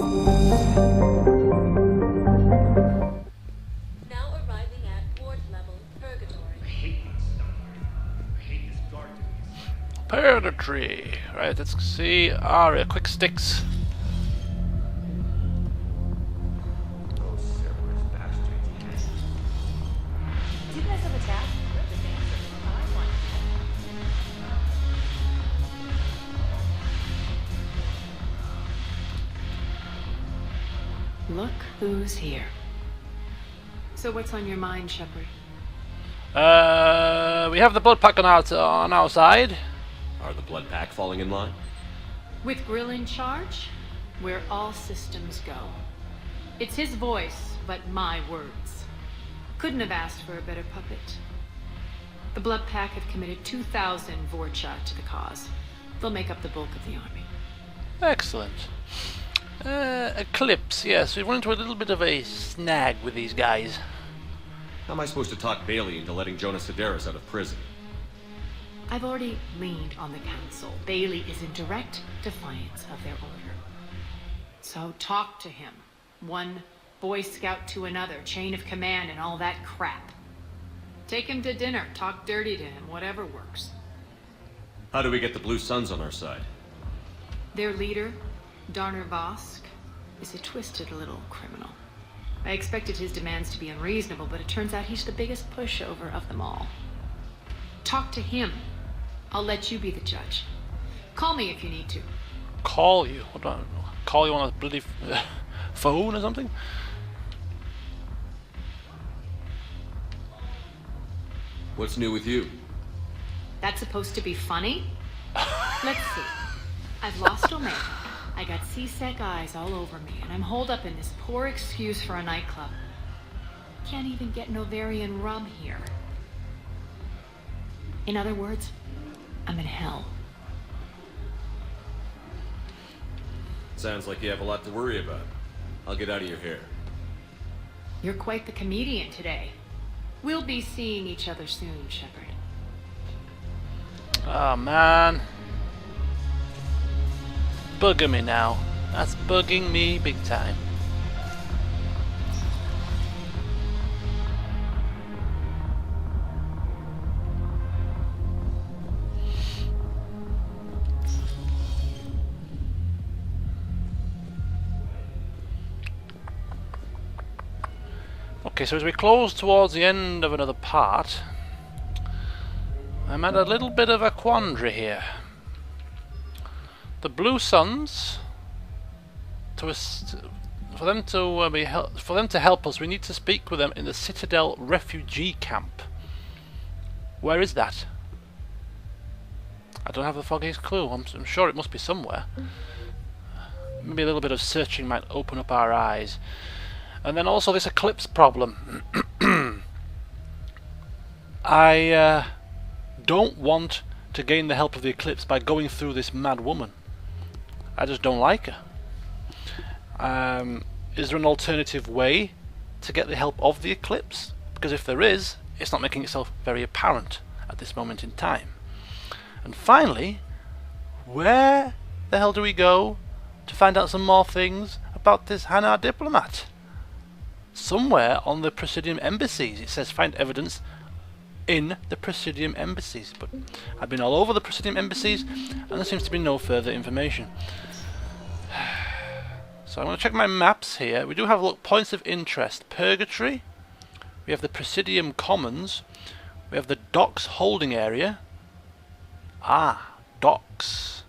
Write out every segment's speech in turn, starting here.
Now arriving at ward level purgatory. I hate this stuff. I hate this guard duties. Purgatory. Right, let's see. Aria, quick sticks. Do you guys have a task? Look who's here. So what's on your mind, Shepard? We have the blood pack on our side. Are the blood pack falling in line? With Grill in charge, where all systems go. It's his voice, but my words. Couldn't have asked for a better puppet. The blood pack have committed 2,000 Vorcha to the cause. They'll make up the bulk of the army. Excellent. Eclipse, yes, we've run into a little bit of a snag with these guys. How am I supposed to talk Bailey into letting Jonas Sedaris out of prison? I've already leaned on the council. Bailey is in direct defiance of their order. So talk to him. One Boy Scout to another, chain of command and all that crap. Take him to dinner, talk dirty to him, whatever works. How do we get the Blue Suns on our side? Their leader, Darner Vosk, is a twisted little criminal. I expected his demands to be unreasonable, but it turns out he's the biggest pushover of them all. Talk to him. I'll let you be the judge. Call me if you need to. Call you? What do I call you on a bloody phone or something? What's new with you? That's supposed to be funny? Let's see. I've lost Omega. I got C-Sec eyes all over me, and I'm holed up in this poor excuse for a nightclub. Can't even get an Ovarian rub here. In other words, I'm in hell. Sounds like you have a lot to worry about. I'll get out of your hair. You're quite the comedian today. We'll be seeing each other soon, Shepard. Oh man. Bugging me now. That's bugging me big time. Okay, so as we close towards the end of another part, I'm at a little bit of a quandary here. The Blue Suns, for them to help us, we need to speak with them in the Citadel Refugee camp. Where is that? I don't have the foggiest clue. I'm sure it must be somewhere. Maybe a little bit of searching might open up our eyes. And then also this eclipse problem. I don't want to gain the help of the eclipse by going through this mad woman. I just don't like her. Is there an alternative way to get the help of the eclipse? Because if there is, it's not making itself very apparent at this moment in time. And finally, where the hell do we go to find out some more things about this Hanar diplomat? Somewhere on the Presidium embassies it says find evidence in the Presidium embassies, but I've been all over the Presidium embassies and there seems to be no further information. So I'm going to check my maps here. We do have points of interest. Purgatory, we have the Presidium Commons, we have the docks holding area. Ah, docks.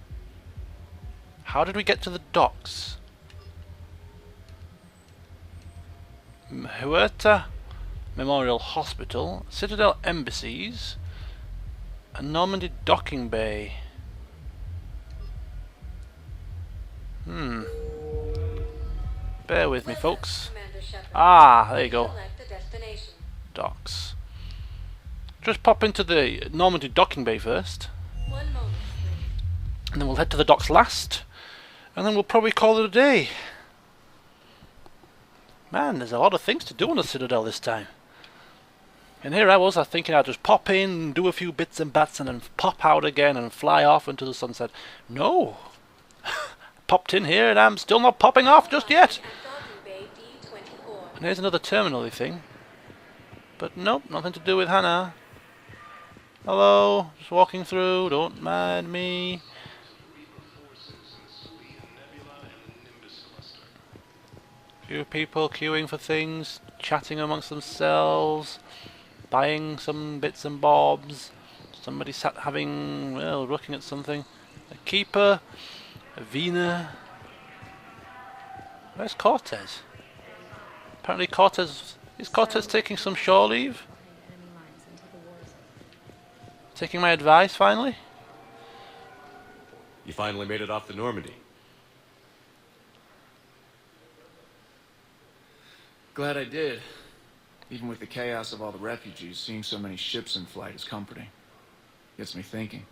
How did we get to the docks? Huerta Memorial Hospital, Citadel Embassies, and Normandy Docking Bay. Bear with me, folks. Ah, there you go. Docks. Just pop into the Normandy Docking Bay first. And then we'll head to the docks last. And then we'll probably call it a day. Man, there's a lot of things to do on the Citadel this time. And here I was thinking I'd just pop in, do a few bits and bats, and then pop out again and fly off into the sunset. No! popped in here and I'm still not popping off just yet. At docking bay D24. And here's another terminal-y thing. But nope, nothing to do with Hanar. Hello, just walking through, don't mind me. Few people queuing for things, chatting amongst themselves, buying some bits and bobs. Somebody sat having, well, looking at something. A keeper, a Vina. Where's Cortez? Apparently Cortez, is Cortez taking some shore leave? Taking my advice finally? You finally made it off the Normandy. Glad I did. Even with the chaos of all the refugees, seeing so many ships in flight is comforting. Gets me thinking.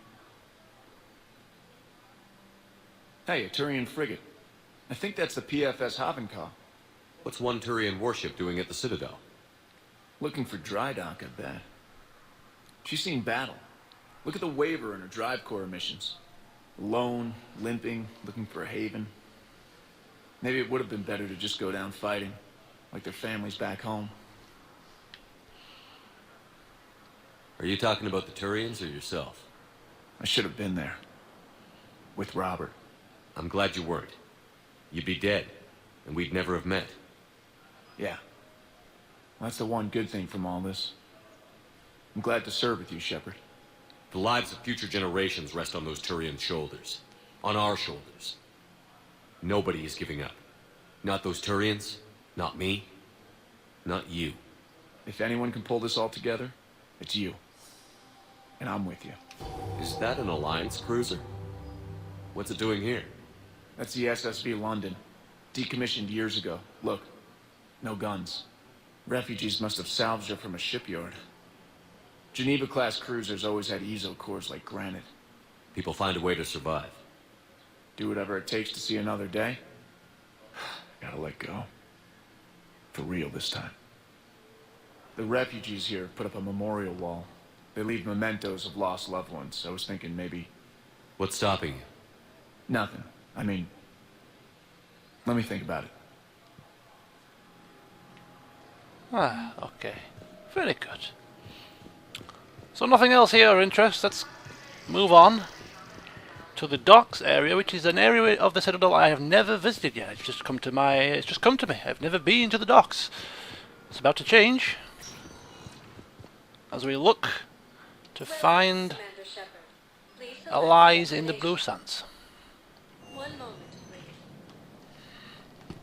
Hey, a Turian frigate. I think that's the PFS Havenkaw. What's one Turian warship doing at the Citadel? Looking for dry dock, I bet. She's seen battle. Look at the waiver in her drive core emissions. Alone, limping, looking for a haven. Maybe it would have been better to just go down fighting, like their families back home. Are you talking about the Turians or yourself? I should have been there. With Robert. I'm glad you weren't. You'd be dead, and we'd never have met. Yeah. Well, that's the one good thing from all this. I'm glad to serve with you, Shepard. The lives of future generations rest on those Turian shoulders. On our shoulders. Nobody is giving up. Not those Turians, not me, not you. If anyone can pull this all together, it's you. And I'm with you. Is that an Alliance cruiser? What's it doing here? That's the SSV London. Decommissioned years ago. Look, no guns. Refugees must have salvaged her from a shipyard. Geneva-class cruisers always had ezo cores like granite. People find a way to survive. Do whatever it takes to see another day. Gotta let go. For real this time. The refugees here put up a memorial wall. They leave mementos of lost loved ones. I was thinking maybe... What's stopping you? Nothing. I mean... Let me think about it. Ah, okay. Very good. So nothing else here of interest. Let's move on to the docks area, which is an area of the Citadel I have never visited yet. It's just come to me. I've never been to the docks. It's about to change as we look to find Commander Shepard. Please select allies in the destination. Blue Sands. 1 moment, please.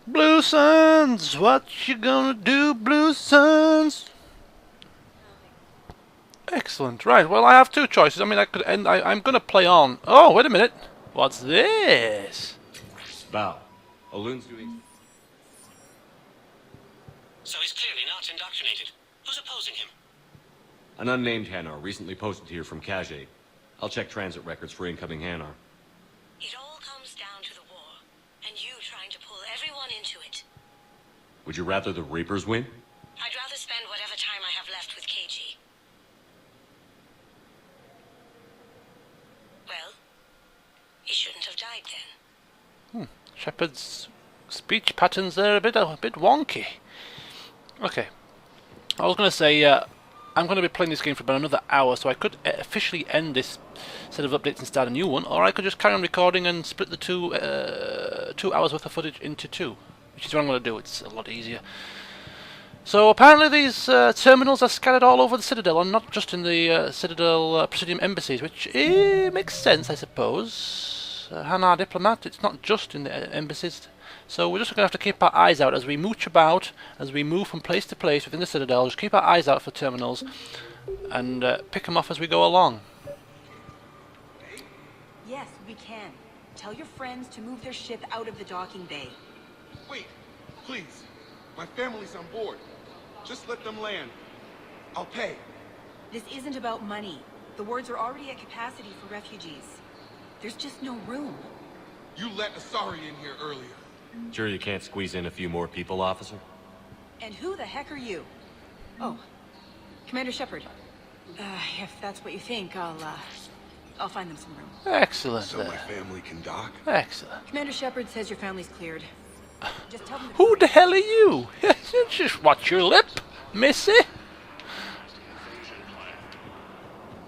Blue Sands, what you gonna do, Blue Sands? Excellent. Right. Well, I have two choices. I mean, I could end. I'm gonna play on. Oh, wait a minute. What's this? Bow. Aloon's doing... So he's clearly not indoctrinated. Who's opposing him? An unnamed Hanar recently posted here from Kajay. I'll check transit records for incoming Hanar. It all comes down to the war, and you trying to pull everyone into it. Would you rather the Reapers win? I'd rather spend whatever time I have left with KG. Well, he shouldn't have died then. Shepard's speech patterns there a bit wonky. Okay. I was going to say, I'm going to be playing this game for about another hour, so I could officially end this set of updates and start a new one, or I could just carry on recording and split the 2 hours worth of footage into 2, which is what I'm going to do. It's a lot easier. So apparently these terminals are scattered all over the Citadel, and not just in the Citadel Presidium embassies, which makes sense, I suppose. Hanar diplomat, it's not just in the embassies. So we're just going to have to keep our eyes out as we mooch about, as we move from place to place within the Citadel. Just keep our eyes out for terminals and pick them off as we go along. Yes, we can. Tell your friends to move their ship out of the docking bay. Wait, please. My family's on board. Just let them land. I'll pay. This isn't about money. The wards are already at capacity for refugees. There's just no room. You let Asari in here earlier. Sure you can't squeeze in a few more people, officer? And who the heck are you? Oh, Commander Shepard. If that's what you think, I'll I'll find them some room. Excellent. So my family can dock? Excellent. Commander Shepard says your family's cleared. Just tell them to Who the hell are you? Just watch your lip, missy.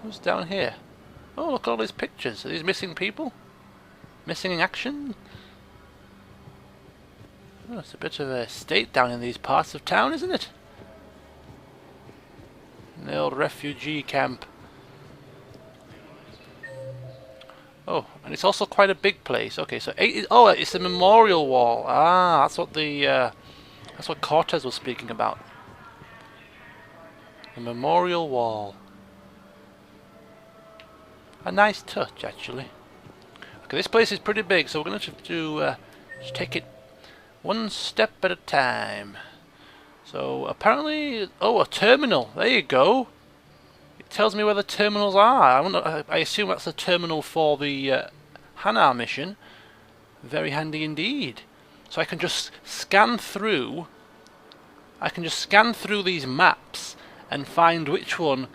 Who's down here? Oh, look at all these pictures. Are these missing people? Missing in action? Oh, it's a bit of a state down in these parts of town, isn't it? The old refugee camp. Oh, and it's also quite a big place. Okay, so oh, it's the memorial wall. Ah, that's what Cortez was speaking about. The memorial wall. A nice touch, actually. Okay, this place is pretty big, so we're going to have to just take it one step at a time. So apparently, oh, a terminal. There you go. It tells me where the terminals are. I assume that's the terminal for the Hanar mission. Very handy indeed. So I can just scan through. I can just scan through these maps and find which one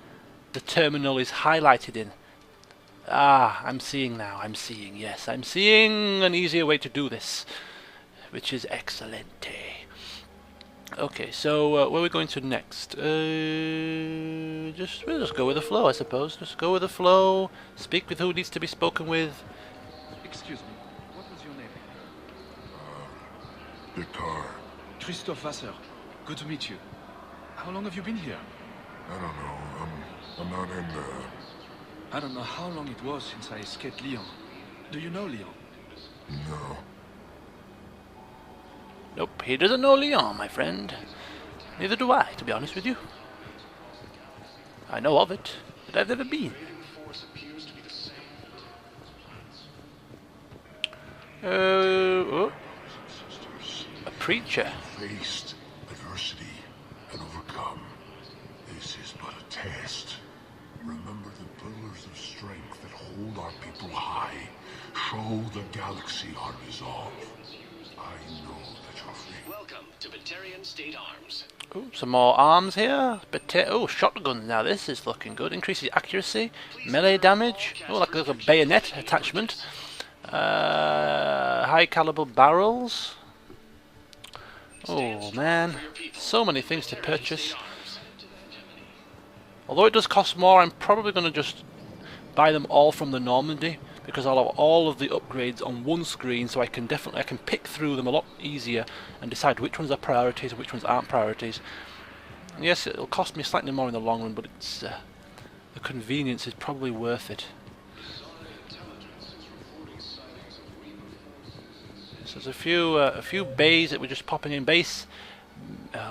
the terminal is highlighted in. Ah, I'm seeing now. I'm seeing. Yes, I'm seeing an easier way to do this, which is excellent. Okay, so where are we going to next? We'll just go with the flow, I suppose. Just go with the flow. Speak with who needs to be spoken with. Excuse me, what was your name? Victor. Christophe Vasseur. Good to meet you. How long have you been here? I don't know. I'm not in the... I don't know how long it was since I escaped Lyon. Do you know Lyon? No. Nope, he doesn't know Lyon, my friend. Neither do I, to be honest with you. I know of it, but I've never been. Oh, a preacher. Faced adversity and overcome. This is but a test. Remember the pillars of strength that hold our people high. Show the galaxy our resolve. I know that you're free. Welcome to Batarian State Arms. Oh, some more arms here. Oh, shotguns. Now this is looking good. Increases accuracy, melee damage. Oh, like a little bayonet attachment. High caliber barrels. Oh man, so many things to purchase. Although it does cost more, I'm probably going to just buy them all from the Normandy, because I'll have all of the upgrades on one screen, so I can pick through them a lot easier and decide which ones are priorities and which ones aren't priorities. And yes, it'll cost me slightly more in the long run, but it's the convenience is probably worth it. So there's a few bays that we're just popping in. Base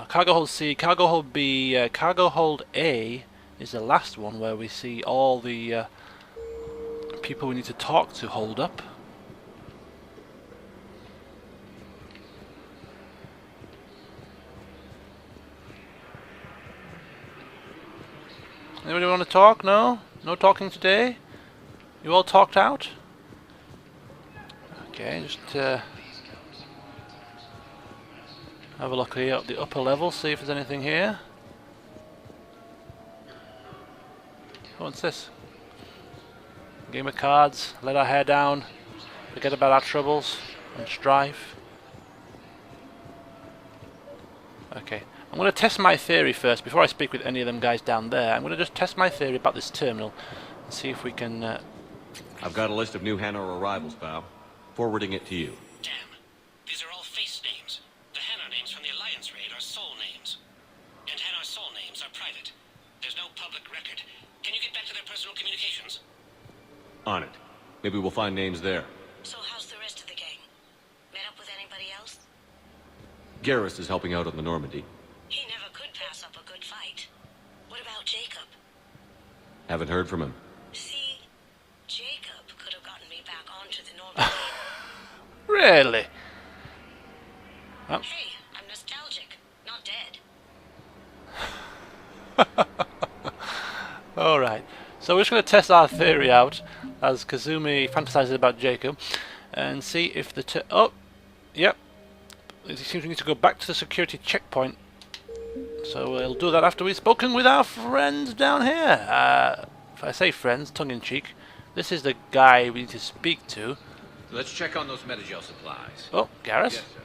cargo hold C, cargo hold B, cargo hold A is the last one where we see all the people we need to talk to hold up. Anybody want to talk? No? No talking today? You all talked out? Okay, just have a look here at the upper level, see if there's anything here. What's this? Game of cards, let our hair down, forget about our troubles and strife. Okay, I'm going to test my theory first, before I speak with any of them guys down there. I'm going to just test my theory about this terminal and see if we can... I've got a list of new Hanar arrivals, pal. Forwarding it to you. Damn. These are all face names. The Hanar names from the Alliance raid are soul names. And Hanar soul names are private. There's no public record. Can you get back to their personal communications? On it. Maybe we'll find names there. So how's the rest of the gang? Met up with anybody else? Garrus is helping out on the Normandy. He never could pass up a good fight. What about Jacob? Haven't heard from him. See, Jacob could have gotten me back onto the Normandy. Really? Oh. Hey, I'm nostalgic, not dead. Alright, so we're just going to test our theory out as Kazumi fantasizes about Jacob and see if the... oh, yep. It seems we need to go back to the security checkpoint. So we'll do that after we've spoken with our friends down here. If I say friends, tongue-in-cheek, This is the guy we need to speak to. Let's check on those Metagel supplies. Oh, Garrus? Yes, sir.